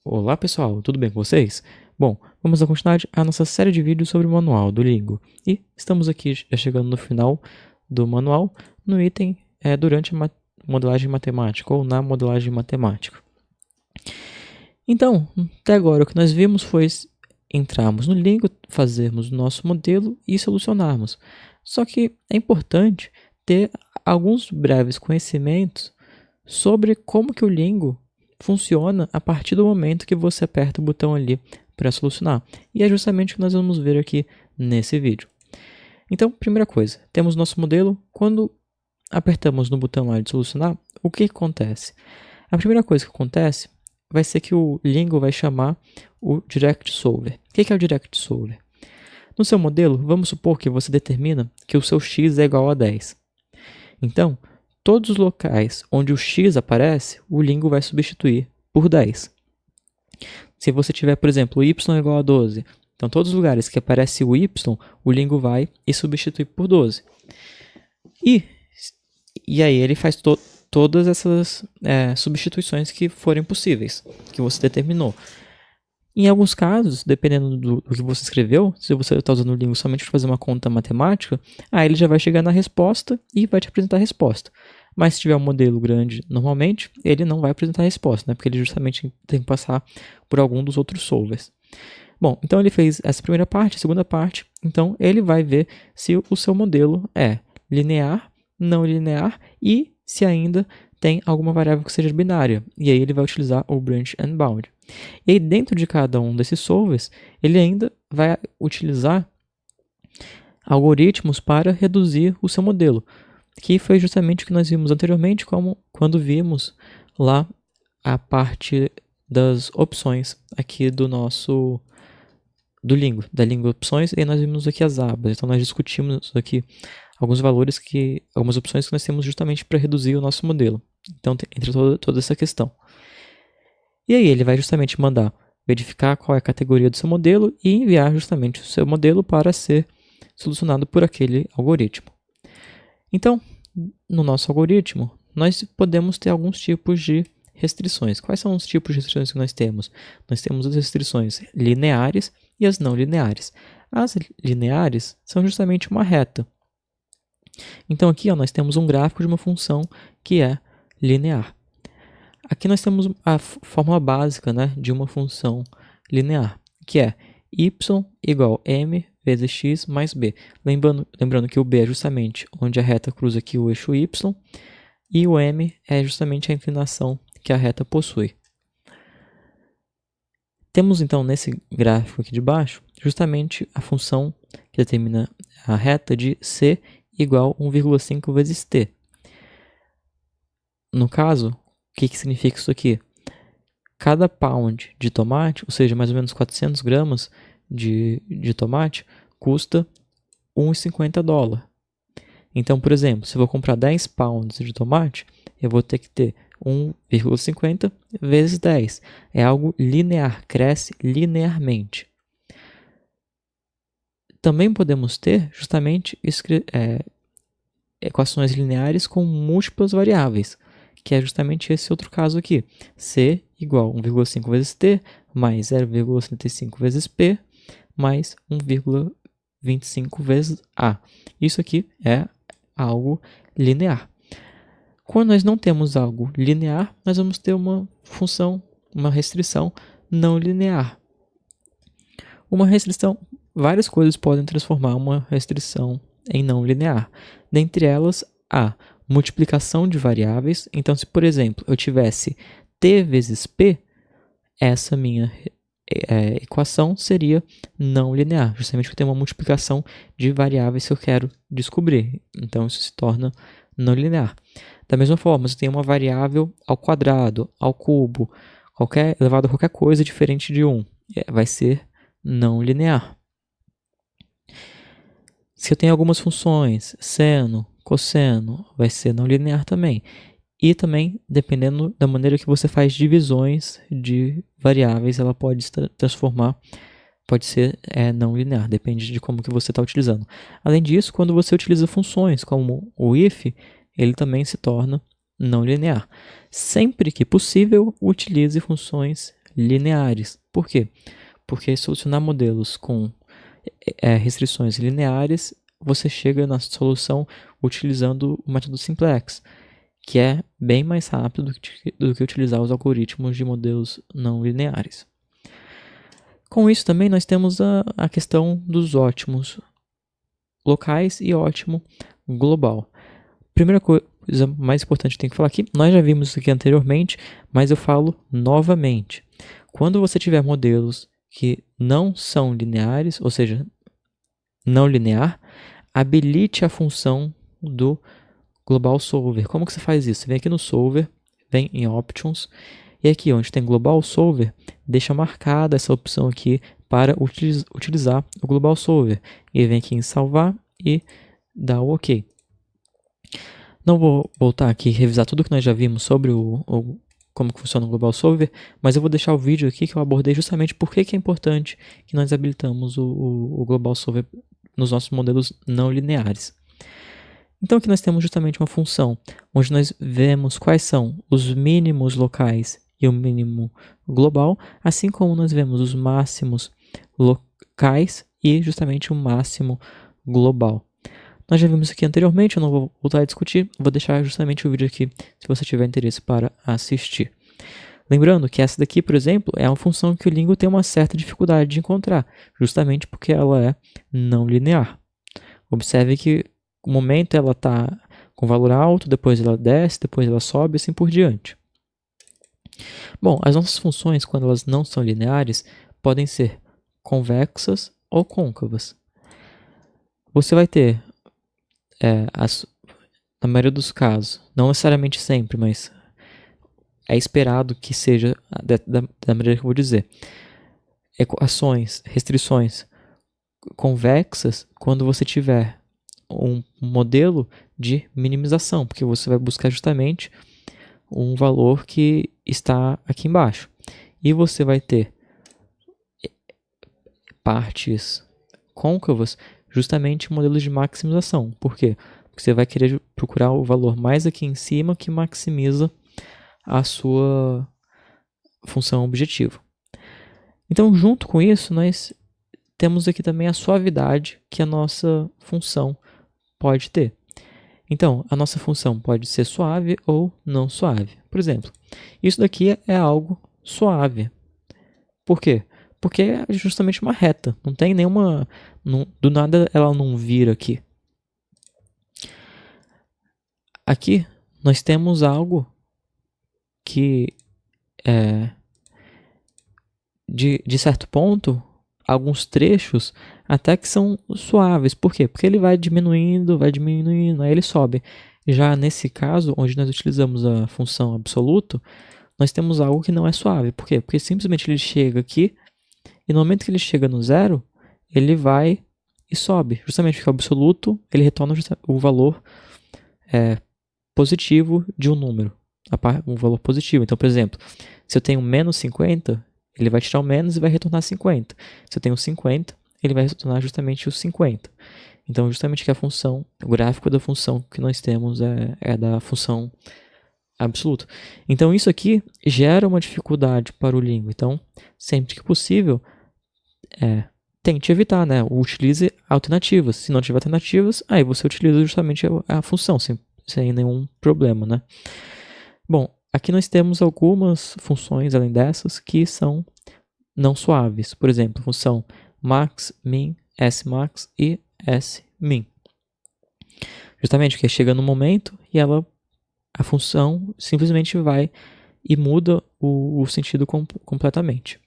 Olá pessoal, tudo bem com vocês? Bom, vamos continuar a nossa série de vídeos sobre o manual do Lingo. E estamos aqui já chegando no final do manual, no item durante a modelagem matemática ou na modelagem matemática. Então, até agora o que nós vimos foi entrarmos no Lingo, fazermos o nosso modelo e solucionarmos. Só que é importante ter alguns breves conhecimentos sobre como que o Lingo funciona a partir do momento que você aperta o botão ali para solucionar. E é justamente o que nós vamos ver aqui nesse vídeo. Então, primeira coisa, temos nosso modelo. Quando apertamos no botão lá de solucionar, o que acontece? A primeira coisa que acontece vai ser que o Lingo vai chamar o Direct Solver. O que é o Direct Solver? No seu modelo, vamos supor que você determina que o seu x é igual a 10. Então, todos os locais onde o x aparece, o Lingo vai substituir por 10. Se você tiver, por exemplo, o y é igual a 12, então todos os lugares que aparece o y, o Lingo vai e substitui por 12. E aí ele faz todas essas substituições que forem possíveis, que você determinou. Em alguns casos, dependendo do que você escreveu, se você está usando o Lingo somente para fazer uma conta matemática, ele já vai chegar na resposta e vai te apresentar a resposta. Mas se tiver um modelo grande, normalmente, ele não vai apresentar a resposta, né? Porque ele justamente tem que passar por algum dos outros solvers. Bom, então ele fez essa primeira parte, a segunda parte, então ele vai ver se o seu modelo é linear, não linear e se ainda tem alguma variável que seja binária. E aí ele vai utilizar o branch and bound. E aí dentro de cada um desses solvers, ele ainda vai utilizar algoritmos para reduzir o seu modelo, que foi justamente o que nós vimos anteriormente, como quando vimos lá a parte das opções aqui do Lingo, da língua opções, e nós vimos aqui as abas. Então nós discutimos aqui alguns valores algumas opções que nós temos justamente para reduzir o nosso modelo. Então entra toda essa questão. E aí ele vai justamente mandar verificar qual é a categoria do seu modelo e enviar justamente o seu modelo para ser solucionado por aquele algoritmo. Então, no nosso algoritmo, nós podemos ter alguns tipos de restrições. Quais são os tipos de restrições que nós temos? Nós temos as restrições lineares e as não lineares. As lineares são justamente uma reta. Então aqui nós temos um gráfico de uma função que é linear. Aqui nós temos a fórmula básica, né, de uma função linear, que é y igual m vezes x mais b. Lembrando que o b é justamente onde a reta cruza aqui o eixo y, e o m é justamente a inclinação que a reta possui. Temos então nesse gráfico aqui de baixo, justamente a função que determina a reta de c igual 1,5 vezes t. No caso, o que significa isso aqui? Cada pound de tomate, ou seja, mais ou menos 400 gramas de tomate, custa $1,50. Então, por exemplo, se eu vou comprar 10 pounds de tomate, eu vou ter que ter 1,50 vezes 10. É algo linear, cresce linearmente. Também podemos ter justamente equações lineares com múltiplas variáveis, que é justamente esse outro caso aqui. C igual 1,5 vezes t, mais 0,75 vezes p, mais 1,25 vezes a. Isso aqui é algo linear. Quando nós não temos algo linear, nós vamos ter uma função, uma restrição não linear. Uma restrição, várias coisas podem transformar uma restrição em não linear. Dentre elas, a multiplicação de variáveis. Então, se, por exemplo, eu tivesse t vezes p, essa minha equação seria não linear, justamente porque tem uma multiplicação de variáveis que eu quero descobrir. Então, isso se torna não linear. Da mesma forma, se tem uma variável ao quadrado, ao cubo, elevado a qualquer coisa diferente de 1, vai ser não linear. Se eu tenho algumas funções, seno, cosseno, vai ser não linear também. E também, dependendo da maneira que você faz divisões de variáveis, ela pode se transformar, pode ser não linear, depende de como que você está utilizando. Além disso, quando você utiliza funções como o if, ele também se torna não linear. Sempre que possível, utilize funções lineares. Por quê? Porque solucionar modelos com restrições lineares, você chega na solução utilizando o método simplex, que é bem mais rápido do que utilizar os algoritmos de modelos não lineares. Com isso também nós temos a questão dos ótimos locais e ótimo global. Primeira coisa mais importante que eu tenho que falar aqui, nós já vimos isso aqui anteriormente, mas eu falo novamente. Quando você tiver modelos que não são lineares, ou seja, não linear, habilite a função do Global Solver. Como que você faz isso? Você vem aqui no Solver, vem em Options, e aqui onde tem Global Solver, deixa marcada essa opção aqui para utilizar o Global Solver. E vem aqui em Salvar e dá o OK. Não vou voltar aqui e revisar tudo que nós já vimos sobre como que funciona o Global Solver, mas eu vou deixar o vídeo aqui que eu abordei justamente por que é importante que nós habilitamos o Global Solver nos nossos modelos não lineares. Então aqui nós temos justamente uma função onde nós vemos quais são os mínimos locais e o mínimo global, assim como nós vemos os máximos locais e justamente o máximo global. Nós já vimos aqui anteriormente, eu não vou voltar a discutir, vou deixar justamente o vídeo aqui se você tiver interesse para assistir. Lembrando que essa daqui, por exemplo, é uma função que o Lingo tem uma certa dificuldade de encontrar, justamente porque ela é não linear. Observe que no momento ela está com valor alto, depois ela desce, depois ela sobe e assim por diante. Bom, as nossas funções, quando elas não são lineares, podem ser convexas ou côncavas. Você vai ter, na maioria dos casos, não necessariamente sempre, mas é esperado que seja da maneira que eu vou dizer, equações, restrições convexas quando você tiver um modelo de minimização, porque você vai buscar justamente um valor que está aqui embaixo. E você vai ter partes côncavas justamente modelos de maximização. Por quê? Porque você vai querer procurar o valor mais aqui em cima que maximiza a sua função objetivo. Então, junto com isso, nós temos aqui também a suavidade que a nossa função pode ter. Então, a nossa função pode ser suave ou não suave. Por exemplo, isso daqui é algo suave. Por quê? Porque é justamente uma reta. Não tem nenhuma... do nada ela não vira aqui. Aqui nós temos algo que de certo ponto, alguns trechos até que são suaves. Por quê? Porque ele vai diminuindo, aí ele sobe. Já nesse caso, onde nós utilizamos a função absoluto, nós temos algo que não é suave. Por quê? Porque simplesmente ele chega aqui, e no momento que ele chega no zero, ele vai e sobe. Justamente porque o absoluto, ele retorna o valor positivo de um número. Um valor positivo. Então, por exemplo, se eu tenho menos 50, ele vai tirar o menos e vai retornar 50. Se eu tenho 50, ele vai retornar justamente os 50. Então, justamente que a função, o gráfico da função que nós temos é da função absoluta. Então, isso aqui gera uma dificuldade para o Lingo. Então, sempre que possível, tente evitar, né? Utilize alternativas. Se não tiver alternativas, aí você utiliza justamente a função, sem nenhum problema, né? Bom, aqui nós temos algumas funções, além dessas, que são não suaves. Por exemplo, a função max, min, smax e smin. Justamente porque chega no momento e a função simplesmente vai e muda o sentido completamente.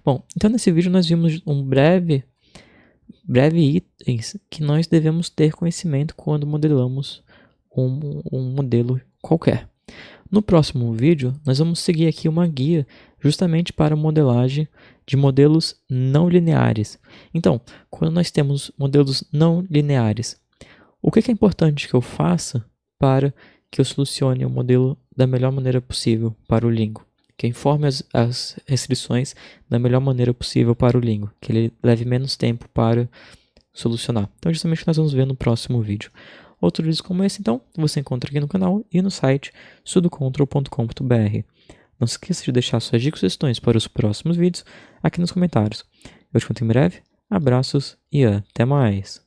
Bom, então nesse vídeo nós vimos um breve itens que nós devemos ter conhecimento quando modelamos um modelo qualquer. No próximo vídeo, nós vamos seguir aqui uma guia justamente para modelagem de modelos não lineares. Então, quando nós temos modelos não lineares, o que é importante que eu faça para que eu solucione o modelo da melhor maneira possível para o Lingo? Que eu informe as restrições da melhor maneira possível para o Lingo, que ele leve menos tempo para solucionar. Então, justamente o que nós vamos ver no próximo vídeo. Outros vídeos como esse, então, você encontra aqui no canal e no site sudocontrol.com.br. Não se esqueça de deixar suas dicas e sugestões para os próximos vídeos aqui nos comentários. Eu te conto em breve. Abraços e até mais!